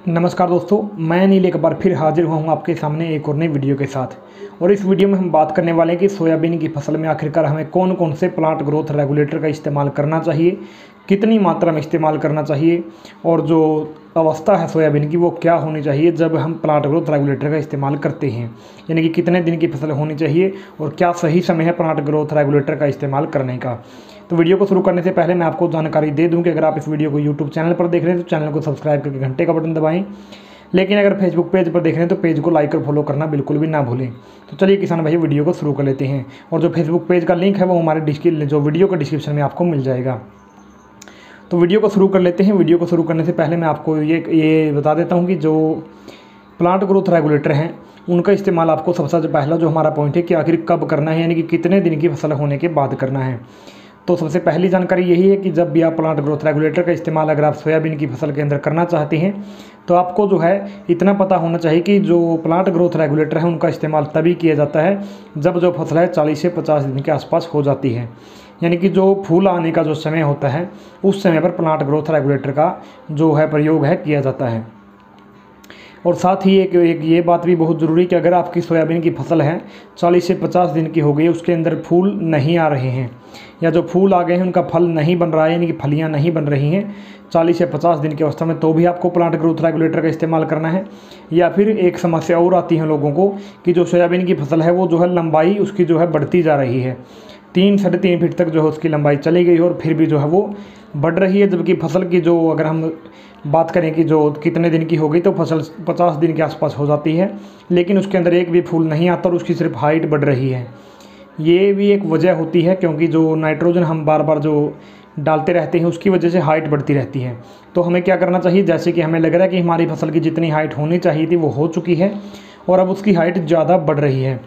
नमस्कार दोस्तों, मैं नील एक बार फिर हाजिर हुआ हूँ आपके सामने एक और नई वीडियो के साथ। और इस वीडियो में हम बात करने वाले हैं कि सोयाबीन की फसल में आखिरकार हमें कौन कौन से प्लांट ग्रोथ रेगुलेटर का इस्तेमाल करना चाहिए, कितनी मात्रा में इस्तेमाल करना चाहिए और जो अवस्था है सोयाबीन की वो क्या होनी चाहिए जब हम प्लांट ग्रोथ रेगुलेटर का इस्तेमाल करते हैं, यानी कि कितने दिन की फसल होनी चाहिए और क्या सही समय है प्लांट ग्रोथ रेगुलेटर का इस्तेमाल करने का। तो वीडियो को शुरू करने से पहले मैं आपको जानकारी दे दूं कि अगर आप इस वीडियो को यूट्यूब चैनल पर देख रहे हैं तो चैनल को सब्सक्राइब करके घंटे का बटन दबाएं, लेकिन अगर फेसबुक पेज पर देख रहे हैं तो पेज को लाइक और फॉलो करना बिल्कुल भी ना भूलें। तो चलिए किसान भाई वीडियो को शुरू कर लेते हैं। और जो फेसबुक पेज का लिंक है वो हमारे जो वीडियो का डिस्क्रिप्शन में आपको मिल जाएगा। तो वीडियो को शुरू कर लेते हैं। वीडियो को शुरू करने से पहले मैं आपको ये बता देता हूँ कि जो प्लांट ग्रोथ रेगुलेटर हैं उनका इस्तेमाल आपको सबसे पहला जो हमारा पॉइंट है कि आखिर कब करना है, यानी कि कितने दिन की फसल होने के बाद करना है। तो सबसे पहली जानकारी यही है कि जब भी आप प्लांट ग्रोथ रेगुलेटर का इस्तेमाल अगर आप सोयाबीन की फसल के अंदर करना चाहते हैं तो आपको जो है इतना पता होना चाहिए कि जो प्लांट ग्रोथ रेगुलेटर है उनका इस्तेमाल तभी किया जाता है जब जो फसल है 40 से 50 दिन के आसपास हो जाती है, यानी कि जो फूल आने का जो समय होता है उस समय पर प्लांट ग्रोथ रेगुलेटर का जो है प्रयोग है किया जाता है। और साथ ही एक ये बात भी बहुत ज़रूरी कि अगर आपकी सोयाबीन की फसल है 40 से 50 दिन की हो गई, उसके अंदर फूल नहीं आ रहे हैं या जो फूल आ गए हैं उनका फल नहीं बन रहा है, यानी कि फलियां नहीं बन रही हैं 40 से 50 दिन की अवस्था में, तो भी आपको प्लांट ग्रोथ रेगुलेटर का इस्तेमाल करना है। या फिर एक समस्या और आती है लोगों को कि जो सोयाबीन की फसल है वो जो है लंबाई उसकी जो है बढ़ती जा रही है, 3-3.5 फीट तक जो है उसकी लंबाई चली गई और फिर भी जो है वो बढ़ रही है, जबकि फसल की जो अगर हम बात करें कि जो कितने दिन की हो गई तो फसल 50 दिन के आसपास हो जाती है, लेकिन उसके अंदर एक भी फूल नहीं आता और उसकी सिर्फ हाइट बढ़ रही है। ये भी एक वजह होती है क्योंकि जो नाइट्रोजन हम बार बार जो डालते रहते हैं उसकी वजह से हाइट बढ़ती रहती है। तो हमें क्या करना चाहिए, जैसे कि हमें लग रहा है कि हमारी फसल की जितनी हाइट होनी चाहिए थी वो हो चुकी है और अब उसकी हाइट ज़्यादा बढ़ रही है,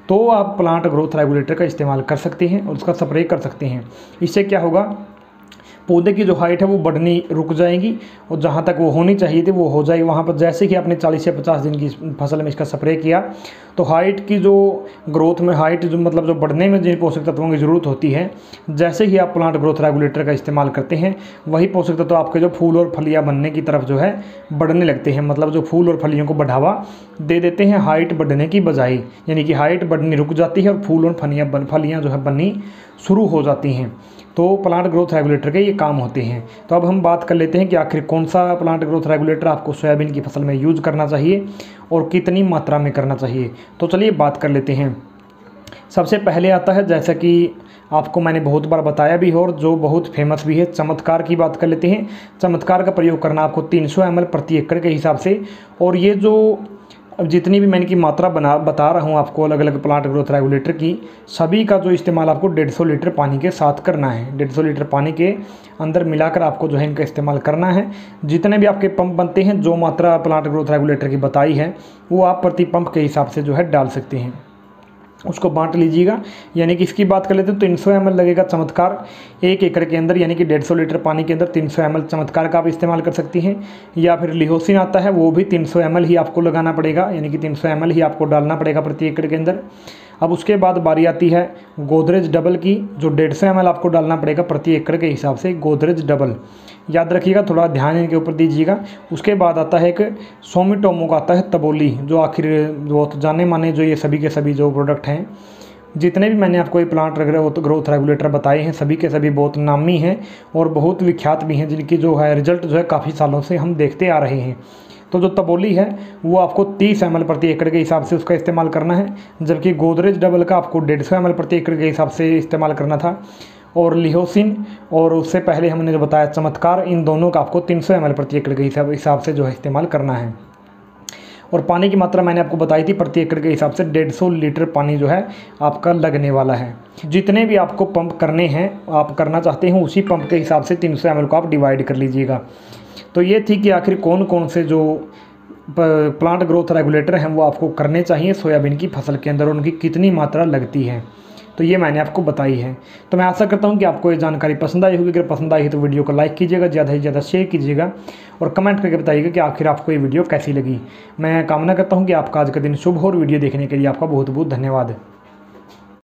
तो आप प्लांट ग्रोथ रेगुलेटर का इस्तेमाल कर सकते हैं और उसका स्प्रे कर सकते हैं। इससे क्या होगा, पौधे की जो हाइट है वो बढ़नी रुक जाएगी और जहाँ तक वो होनी चाहिए थी वो हो जाएगी। वहाँ पर जैसे कि आपने 40 से 50 दिन की फसल में इसका स्प्रे किया तो हाइट की जो ग्रोथ में हाइट जो मतलब जो बढ़ने में जिन पोषक तत्वों की ज़रूरत होती है, जैसे ही आप प्लांट ग्रोथ रेगुलेटर का इस्तेमाल करते हैं वही पोषक तत्व आपके जो फूल और फलियाँ बनने की तरफ जो है बढ़ने लगते हैं, मतलब जो फूल और फलियों को बढ़ावा दे देते हैं हाइट बढ़ने की बजाय, यानी कि हाइट बढ़नी रुक जाती है और फूल और फलियाँ जो है बननी शुरू हो जाती हैं। तो प्लांट ग्रोथ रेगुलेटर के ये काम होते हैं। तो अब हम बात कर लेते हैं कि आखिर कौन सा प्लांट ग्रोथ रेगुलेटर आपको सोयाबीन की फसल में यूज़ करना चाहिए और कितनी मात्रा में करना चाहिए। तो चलिए बात कर लेते हैं। सबसे पहले आता है, जैसा कि आपको मैंने बहुत बार बताया भी और जो बहुत फेमस भी है, चमत्कार की बात कर लेते हैं। चमत्कार का प्रयोग करना आपको 300 ml प्रति एकड़ के हिसाब से, और ये जो अब जितनी भी मैंने की मात्रा बता रहा हूँ आपको अलग अलग प्लांट ग्रोथ रेगुलेटर की, सभी का जो इस्तेमाल आपको 150 लीटर पानी के साथ करना है। 150 लीटर पानी के अंदर मिलाकर आपको जो है इनका इस्तेमाल करना है। जितने भी आपके पंप बनते हैं, जो मात्रा प्लांट ग्रोथ रेगुलेटर की बताई है वो आप प्रति पंप के हिसाब से जो है डाल सकते हैं, उसको बांट लीजिएगा। यानी कि इसकी बात कर लेते हैं तो 300 ml लगेगा चमत्कार 1 एकड़ के अंदर, यानी कि 150 लीटर पानी के अंदर 300 ml चमत्कार का आप इस्तेमाल कर सकती हैं। या फिर लिहोसिन आता है, वो भी 300 ml ही आपको लगाना पड़ेगा, यानी कि 300 ml ही आपको डालना पड़ेगा प्रति एकड़ के अंदर। अब उसके बाद बारी आती है गोदरेज डबल की, जो 150 ml आपको डालना पड़ेगा प्रति एकड़ के हिसाब से, गोदरेज डबल याद रखिएगा, थोड़ा ध्यान इनके ऊपर दीजिएगा। उसके बाद आता है एक सोमिटोमो का आता है तबोली, जो आखिर बहुत जाने माने जो ये सभी के सभी जो प्रोडक्ट हैं, जितने भी मैंने आपको ये प्लांट ग्रोथ रेगुलेटर बताए हैं सभी के सभी बहुत नामी हैं और बहुत विख्यात भी हैं, जिनकी जो है रिजल्ट जो है काफ़ी सालों से हम देखते आ रहे हैं। तो जो तबोली है वो आपको 30 ml प्रति एकड़ के हिसाब से उसका इस्तेमाल करना है, जबकि गोदरेज डबल का आपको 150 ml प्रति एकड़ के हिसाब से इस्तेमाल करना था। और लिहोसिन और उससे पहले हमने जो बताया चमत्कार, इन दोनों का आपको 300 ml प्रति एकड़ के हिसाब से जो है इस्तेमाल करना है। और पानी की मात्रा मैंने आपको बताई थी, प्रति एकड़ के हिसाब से 150 लीटर पानी जो है आपका लगने वाला है। जितने भी आपको पंप करने हैं, आप करना चाहते हैं, उसी पंप के हिसाब से 300 ml को आप डिवाइड कर लीजिएगा। तो ये थी कि आखिर कौन कौन से जो प्लांट ग्रोथ रेगुलेटर हैं वो आपको करने चाहिए सोयाबीन की फसल के अंदर और उनकी कितनी मात्रा लगती है, तो ये मैंने आपको बताई है। तो मैं आशा करता हूँ कि आपको ये जानकारी पसंद आई होगी। अगर पसंद आई है तो वीडियो को लाइक कीजिएगा, ज़्यादा से ज़्यादा शेयर कीजिएगा और कमेंट करके बताइएगा कि आखिर आपको ये वीडियो कैसी लगी। मैं कामना करता हूँ कि आपका आज का दिन शुभ हो और वीडियो देखने के लिए आपका बहुत बहुत धन्यवाद।